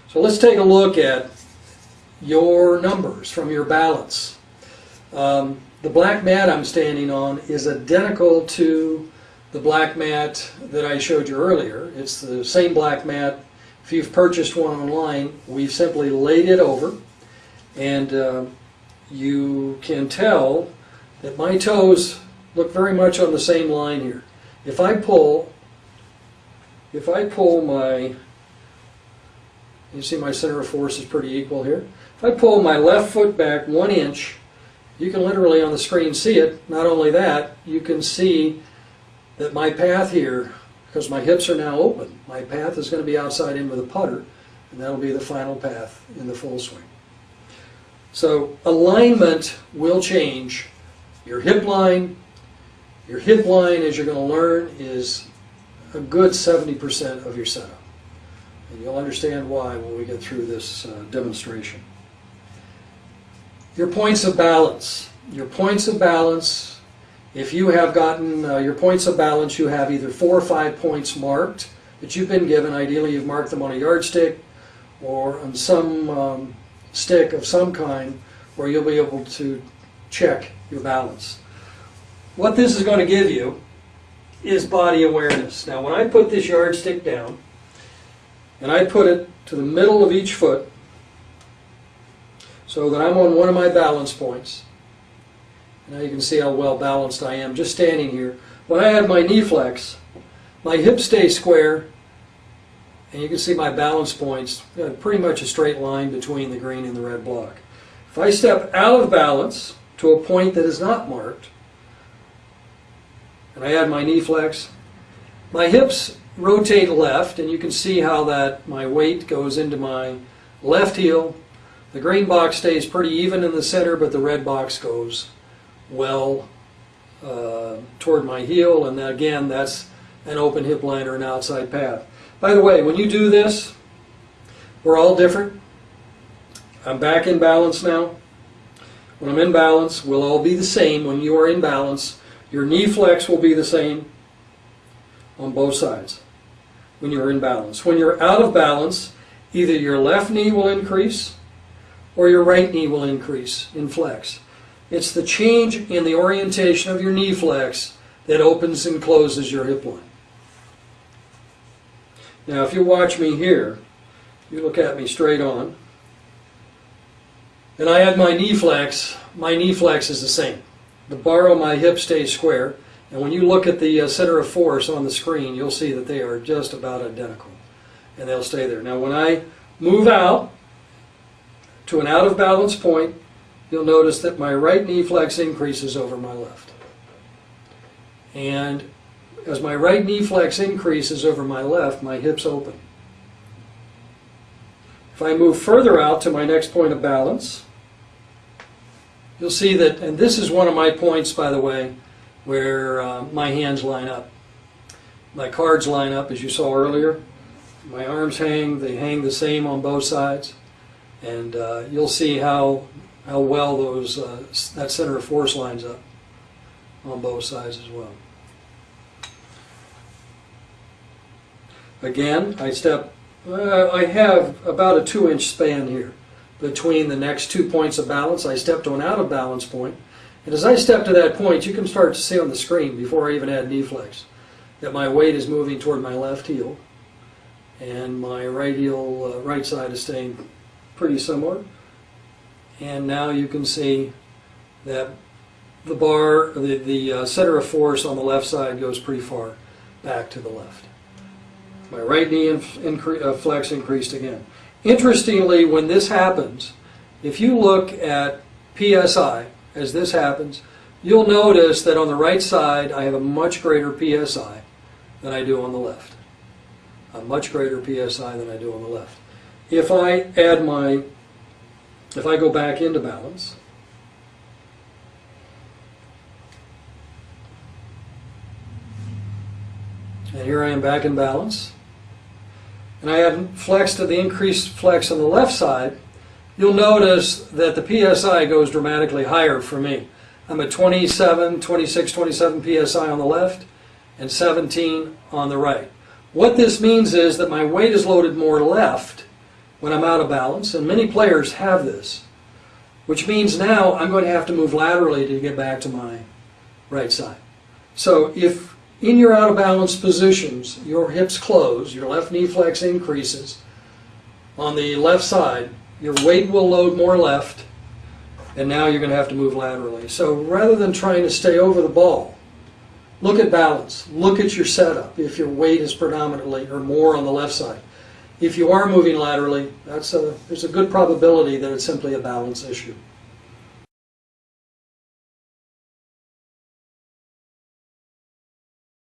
So let's take a look at your numbers from your balance. The black mat I'm standing on is identical to the black mat that I showed you earlier. It's the same black mat. If you've purchased one online, we've simply laid it over, and you can tell that my toes look very much on the same line here. If I pull my, you see my center of force is pretty equal here. If I pull my left foot back 1 inch, you can literally on the screen see it. Not only that, you can see that my path here, because my hips are now open, my path is going to be outside in with a putter, and that'll be the final path in the full swing. So alignment will change. Your hip line, as you're going to learn, is a good 70% of your setup. And you'll understand why when we get through this demonstration. Your points of balance. Your points of balance, if you have gotten your points of balance, you have either 4 or 5 points marked that you've been given. Ideally, you've marked them on a yardstick or on some stick of some kind where you'll be able to check your balance. What this is going to give you is body awareness. Now, when I put this yardstick down and I put it to the middle of each foot so that I'm on one of my balance points, now you can see how well balanced I am just standing here. When I have my knee flex, my hips stay square, and you can see my balance points, pretty much a straight line between the green and the red block. If I step out of balance to a point that is not marked, and I add my knee flex, my hips rotate left, and you can see how that my weight goes into my left heel. The green box stays pretty even in the center, but the red box goes well toward my heel, and again, that's an open hip line or an outside path. By the way, when you do this, we're all different. I'm back in balance now. When I'm in balance, we'll all be the same. When you are in balance, your knee flex will be the same on both sides when you're in balance. When you're out of balance, either your left knee will increase or your right knee will increase in flex. It's the change in the orientation of your knee flex that opens and closes your hip line. Now, if you watch me here, you look at me straight on, and I add my knee flex is the same. The bar on my hip stays square, and when you look at the center of force on the screen, you'll see that they are just about identical, and they'll stay there. Now, when I move out to an out of balance point, you'll notice that my right knee flex increases over my left. And as my right knee flex increases over my left, my hips open. If I move further out to my next point of balance, you'll see that, and this is one of my points, by the way, where my hands line up. My cards line up, as you saw earlier. My arms hang, they hang the same on both sides. And you'll see how well those that center of force lines up on both sides as well. Again, I have about a 2-inch span here between the next 2 points of balance. I step to an out of balance point, and as I step to that point, you can start to see on the screen before I even add knee flex that my weight is moving toward my left heel, and my right heel, right side is staying pretty similar. And now you can see that the bar, the center of force on the left side goes pretty far back to the left. My right knee flex increased again. Interestingly, when this happens, if you look at PSI as this happens, you'll notice that on the right side I have a much greater PSI than I do on the left. A much greater PSI than I do on the left. If I go back into balance, and here I am back in balance, and I have flex to the increased flex on the left side, you'll notice that the PSI goes dramatically higher for me. I'm at 27, 26, 27 PSI on the left and 17 on the right. What this means is that my weight is loaded more left when I'm out of balance, and many players have this, which means now I'm going to have to move laterally to get back to my right side. So if in your out of balance positions your hips close, your left knee flex increases, on the left side your weight will load more left, and now you're going to have to move laterally. So rather than trying to stay over the ball, look at balance. Look at your setup if your weight is predominantly or more on the left side. If you are moving laterally, there's a good probability that it's simply a balance issue.